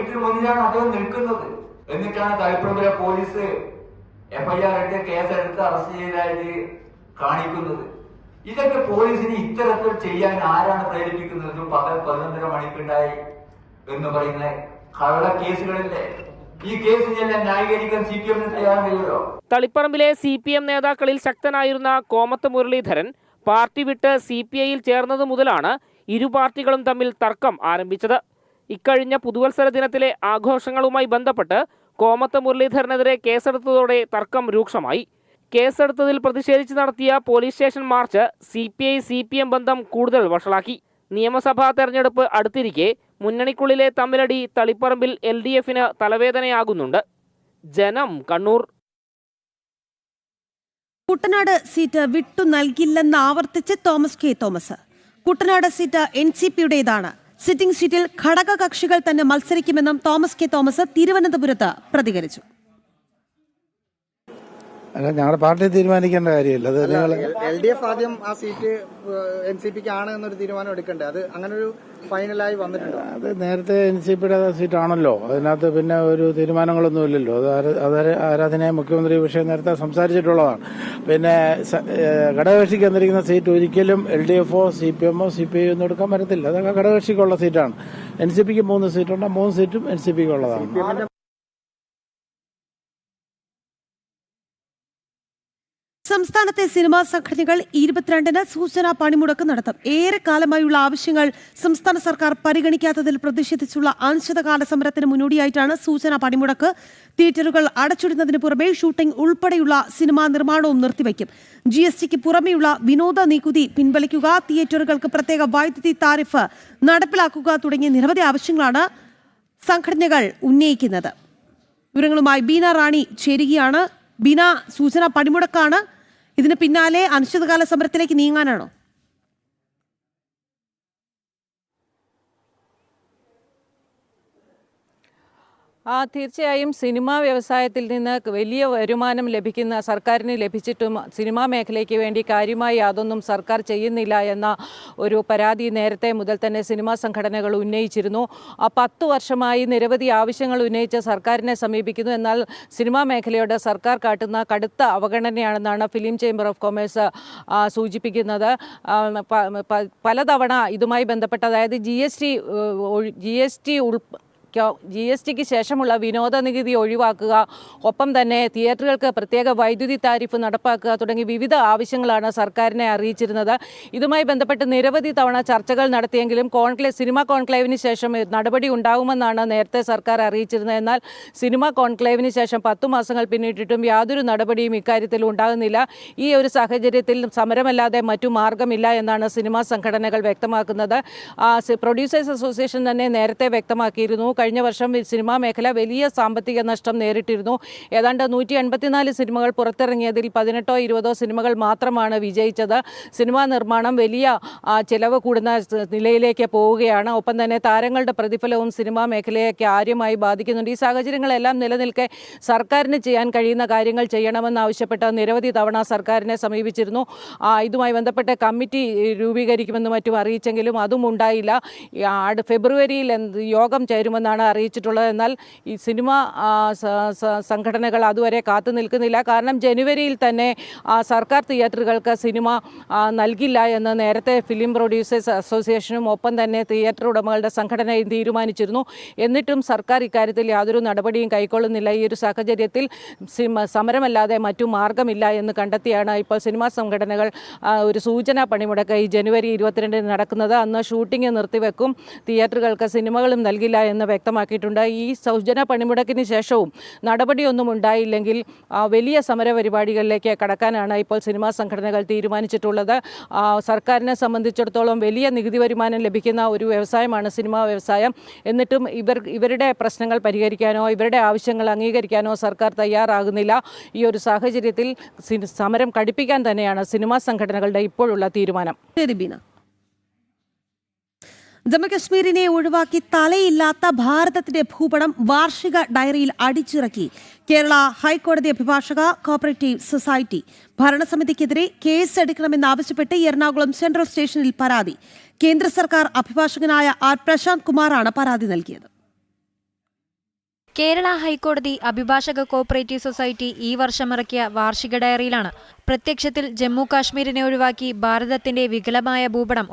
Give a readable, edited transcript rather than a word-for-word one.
ഗേറ്റിന് മുന്നിലാണ് അദ്ദേഹം നിൽക്കുന്നത്. എന്നിട്ടാണ് തളിപ്പറമ്പിലെ പോലീസ് FIR ഇട്ട് കേസെടുത്ത് അറസ്റ്റ് ചെയ്തതായിട്ട് കാണിക്കുന്നത്. ഇതൊക്കെ പോലീസിന് ഇത്തരത്തിൽ ചെയ്യാൻ ആരാണ് പ്രേരിപ്പിക്കുന്നത്? പകൽ 11:30 മണിക്കുണ്ടായി എന്ന് പറയുന്ന കള്ള കേസുകളില്ലേ? ഈ കേസിനെല്ലാം ന്യായീകരിക്കാൻ CPM തയ്യാറാകില്ലല്ലോ. തളിപ്പറമ്പിലെ CPM നേതാക്കളിൽ ശക്തനായിരുന്ന കോമത്ത് മുരളീധരൻ പാർട്ടി വിട്ട് CPIയിൽ ചേർന്നത് മുതലാണ് ഇരു പാർട്ടികളും തമ്മിൽ തർക്കം ആരംഭിച്ചത്. ഇക്കഴിഞ്ഞ പുതുവത്സര ദിനത്തിലെ ആഘോഷങ്ങളുമായി ബന്ധപ്പെട്ട് കോമത്ത് മുരളീധരനെതിരെ കേസെടുത്തതോടെ തർക്കം രൂക്ഷമായി. കേസെടുത്തതിൽ പ്രതിഷേധിച്ച് നടത്തിയ പോലീസ് സ്റ്റേഷൻ മാർച്ച് CPI-CPM ബന്ധം കൂടുതൽ വഷളാക്കി. നിയമസഭാ തെരഞ്ഞെടുപ്പ് അടുത്തിരിക്കെ മുന്നണിക്കുള്ളിലെ തമ്മിലടി തളിപ്പറമ്പിൽ LDFന് തലവേദനയാകുന്നുണ്ട്. ജനം, കണ്ണൂർ. കുട്ടനാട് സീറ്റ് വിട്ടു നൽകില്ലെന്ന് ആവർത്തിച്ച് തോമസ് കെ തോമസ്. കുട്ടനാട് സീറ്റ് NCPയുടേതാണ്. സിറ്റിംഗ് സീറ്റിൽ ഘടകകക്ഷികൾ തന്നെ മത്സരിക്കുമെന്നും തോമസ് കെ തോമസ് തിരുവനന്തപുരത്ത് പ്രതികരിച്ചു. അല്ല, ഞങ്ങളുടെ പാർട്ടി തീരുമാനിക്കേണ്ട കാര്യമില്ല. അത് LDF ആദ്യം ആ സീറ്റ് NCPക്ക് ആണ് എന്നൊരു തീരുമാനം എടുക്കണ്ടേ? അത് അങ്ങനെ ഒരു ഫൈനലായി വന്നിട്ടുണ്ടോ? അത് നേരത്തെ NCPയുടെ സീറ്റാണല്ലോ. അതിനകത്ത് പിന്നെ ഒരു തീരുമാനങ്ങളൊന്നും ഇല്ലല്ലോ. അത് ആരാധനയെ മുഖ്യമന്ത്രി വിഷയം നേരത്തെ സംസാരിച്ചിട്ടുള്ളതാണ്. പിന്നെ ഘടകകക്ഷിക്ക് തന്നിരിക്കുന്ന സീറ്റ് ഒരിക്കലും LDFോ CPMോ CPI ഒന്നും എടുക്കാൻ പറ്റത്തില്ല. അതൊക്കെ ഘടകകക്ഷിക്കുള്ള സീറ്റാണ്. NCPക്ക് 3 സീറ്റുണ്ട്. 3 സീറ്റും NCPക്ക് ഉള്ളതാണ്. സംസ്ഥാനത്തെ സിനിമാ സംഘടനകൾ 22-ന് സൂചനാ പണിമുടക്ക് നടത്തും. ഏറെക്കാലമായുള്ള ആവശ്യങ്ങൾ സംസ്ഥാന സർക്കാർ പരിഗണിക്കാത്തതിൽ പ്രതിഷേധിച്ചുള്ള അനിശ്ചിതകാല സമരത്തിന് മുന്നോടിയായിട്ടാണ് സൂചനാ പണിമുടക്ക്. തിയേറ്ററുകൾ അടച്ചിടുന്നതിന് പുറമെ ഷൂട്ടിംഗ് ഉൾപ്പെടെയുള്ള സിനിമാ നിർമ്മാണവും നിർത്തിവയ്ക്കും. GSTക്ക് പുറമെയുള്ള വിനോദ നികുതി പിൻവലിക്കുക, തിയേറ്ററുകൾക്ക് പ്രത്യേക വൈദ്യുതി താരിഫ് നടപ്പിലാക്കുക തുടങ്ങിയ നിരവധി ആവശ്യങ്ങളാണ് സംഘടനകൾ ഉന്നയിക്കുന്നത്. വിവരങ്ങളുമായി ബീന റാണി ചേരുകയാണ്. ബീന, സൂചനാ പണിമുടക്കാണ്. ഇതിന് പിന്നാലെ അനിശ്ചിതകാല സമരത്തിലേക്ക് നീങ്ങാനാണോ? തീർച്ചയായും സിനിമാ വ്യവസായത്തിൽ നിന്ന് വലിയ വരുമാനം ലഭിക്കുന്ന സർക്കാരിന് ലഭിച്ചിട്ടും സിനിമാ മേഖലയ്ക്ക് വേണ്ടി കാര്യമായി യാതൊന്നും സർക്കാർ ചെയ്യുന്നില്ല എന്ന ഒരു പരാതി നേരത്തെ മുതൽ തന്നെ സിനിമാ സംഘടനകൾ ഉന്നയിച്ചിരുന്നു. 10 വർഷമായി നിരവധി ആവശ്യങ്ങൾ ഉന്നയിച്ച് സർക്കാരിനെ സമീപിക്കുന്നു. എന്നാൽ സിനിമാ മേഖലയോട് സർക്കാർ കാട്ടുന്ന കടുത്ത അവഗണനയാണെന്നാണ് ഫിലിം ചേംബർ ഓഫ് കൊമേഴ്സ് സൂചിപ്പിക്കുന്നത്. പലതവണ ഇതുമായി ബന്ധപ്പെട്ട്, അതായത് GSTക്ക് ശേഷമുള്ള വിനോദ നികുതി ഒഴിവാക്കുക, ഒപ്പം തന്നെ തിയേറ്ററുകൾക്ക് പ്രത്യേക വൈദ്യുതി താരിഫ് നടപ്പാക്കുക തുടങ്ങി വിവിധ ആവശ്യങ്ങളാണ് സർക്കാരിനെ അറിയിച്ചിരുന്നത്. ഇതുമായി ബന്ധപ്പെട്ട് നിരവധി തവണ ചർച്ചകൾ നടത്തിയെങ്കിലും സിനിമാ കോൺക്ലേവിന് ശേഷം നടപടി ഉണ്ടാകുമെന്നാണ് നേരത്തെ സർക്കാർ അറിയിച്ചിരുന്നത്. എന്നാൽ സിനിമാ കോൺക്ലേവിന് ശേഷം 10 മാസങ്ങൾ പിന്നിട്ടിട്ടും യാതൊരു നടപടിയും ഇക്കാര്യത്തിൽ ഉണ്ടാകുന്നില്ല. ഈ ഒരു സാഹചര്യത്തിൽ സമരമല്ലാതെ മറ്റു മാർഗമില്ല എന്നാണ് സിനിമാ സംഘടനകൾ വ്യക്തമാക്കുന്നത്. പ്രൊഡ്യൂസേഴ്സ് അസോസിയേഷൻ തന്നെ നേരത്തെ വ്യക്തമാക്കിയിരുന്നു. കഴിഞ്ഞ വർഷം സിനിമാ മേഖല വലിയ സാമ്പത്തിക നഷ്ടം നേരിട്ടിരുന്നു. ഏതാണ്ട് 184 സിനിമകൾ പുറത്തിറങ്ങിയതിൽ 18ഓ 20ഓ സിനിമകൾ മാത്രമാണ് വിജയിച്ചത്. സിനിമാ നിർമ്മാണം വലിയ ചിലവ് കൂടുന്ന നിലയിലേക്ക് പോവുകയാണ്. ഒപ്പം തന്നെ താരങ്ങളുടെ പ്രതിഫലവും സിനിമാ മേഖലയെ കാര്യമായി ബാധിക്കുന്നുണ്ട്. ഈ സാഹചര്യങ്ങളെല്ലാം നിലനിൽക്കെ സർക്കാരിന് ചെയ്യാൻ കഴിയുന്ന കാര്യങ്ങൾ ചെയ്യണമെന്നാവശ്യപ്പെട്ട് നിരവധി തവണ സർക്കാരിനെ സമീപിച്ചിരുന്നു. ഇതുമായി ബന്ധപ്പെട്ട് കമ്മിറ്റി രൂപീകരിക്കുമെന്ന് മറ്റും അറിയിച്ചെങ്കിലും അതും ഉണ്ടായില്ല. ഫെബ്രുവരിയിൽ യോഗം ചേരുമെന്നാണ് അറിയിച്ചിട്ടുള്ളത്. എന്നാൽ ഈ സിനിമാ സംഘടനകൾ അതുവരെ കാത്തു നിൽക്കുന്നില്ല. കാരണം ജനുവരിയിൽ തന്നെ സർക്കാർ തിയേറ്ററുകൾക്ക് സിനിമ നൽകില്ല എന്ന് നേരത്തെ ഫിലിം പ്രൊഡ്യൂസേഴ്സ് അസോസിയേഷനും ഒപ്പം തന്നെ തിയേറ്റർ ഉടമകളുടെ സംഘടനയും തീരുമാനിച്ചിരുന്നു. എന്നിട്ടും സർക്കാർ ഇക്കാര്യത്തിൽ യാതൊരു നടപടിയും കൈക്കൊള്ളുന്നില്ല. ഈ ഒരു സാഹചര്യത്തിൽ സമരമല്ലാതെ മറ്റു മാർഗമില്ല എന്ന് കണ്ടെത്തിയാണ് ഇപ്പോൾ സിനിമാ സംഘടനകൾ ഒരു സൂചനാ പണിമുടക്ക് ഈ ജനുവരി 22-ന് നടക്കുന്നത്. അന്ന് ഷൂട്ടിംഗ് നിർത്തിവെക്കും, തിയേറ്ററുകൾക്ക് സിനിമകളും നൽകില്ല എന്ന് വ്യക്തമാക്കിയിട്ടുണ്ട്. ഈ സൗജന്യ പണിമുടക്കിന് ശേഷവും നടപടിയൊന്നും ഉണ്ടായില്ലെങ്കിൽ വലിയ സമര പരിപാടികളിലേക്ക് കടക്കാനാണ് ഇപ്പോൾ സിനിമാ സംഘടനകൾ തീരുമാനിച്ചിട്ടുള്ളത്. സർക്കാരിനെ സംബന്ധിച്ചിടത്തോളം വലിയ നികുതി വരുമാനം ലഭിക്കുന്ന ഒരു വ്യവസായമാണ് സിനിമാ വ്യവസായം. എന്നിട്ടും ഇവരുടെ പ്രശ്നങ്ങൾ പരിഹരിക്കാനോ ഇവരുടെ ആവശ്യങ്ങൾ അംഗീകരിക്കാനോ സർക്കാർ തയ്യാറാകുന്നില്ല. ഈ ഒരു സാഹചര്യത്തിൽ സമരം കടുപ്പിക്കാൻ തന്നെയാണ് സിനിമാ സംഘടനകളുടെ ഇപ്പോഴുള്ള തീരുമാനം. ജമ്മുകശ്മീരിനെ ഒഴിവാക്കി തലയില്ലാത്ത ഭാരതത്തിന്റെ ഭൂപടം വാർഷിക ഡയറിയിൽ അടിച്ചിറക്കി കേരള ഹൈക്കോടതി അഭിഭാഷക കോപ്പറേറ്റീവ് സൊസൈറ്റി. ഭരണസമിതിക്കെതിരെ കേസെടുക്കണമെന്നാവശ്യപ്പെട്ട് എറണാകുളം സെൻട്രൽ സ്റ്റേഷനിൽ പരാതി. കേന്ദ്ര സർക്കാർ അഭിഭാഷകനായ R. പ്രശാന്ത് കുമാറാണ് പരാതി നൽകിയത്. കേരള ഹൈക്കോടതി അഭിഭാഷക കോഓപ്പറേറ്റീവ് സൊസൈറ്റി ഈ വർഷം ഇറക്കിയ വാർഷിക ഡയറിയിലാണ് പ്രത്യക്ഷത്തിൽ ജമ്മു കാശ്മീരിനെ ഒഴിവാക്കി ഭാരതത്തിന്റെ വികലമായ ഭൂപടം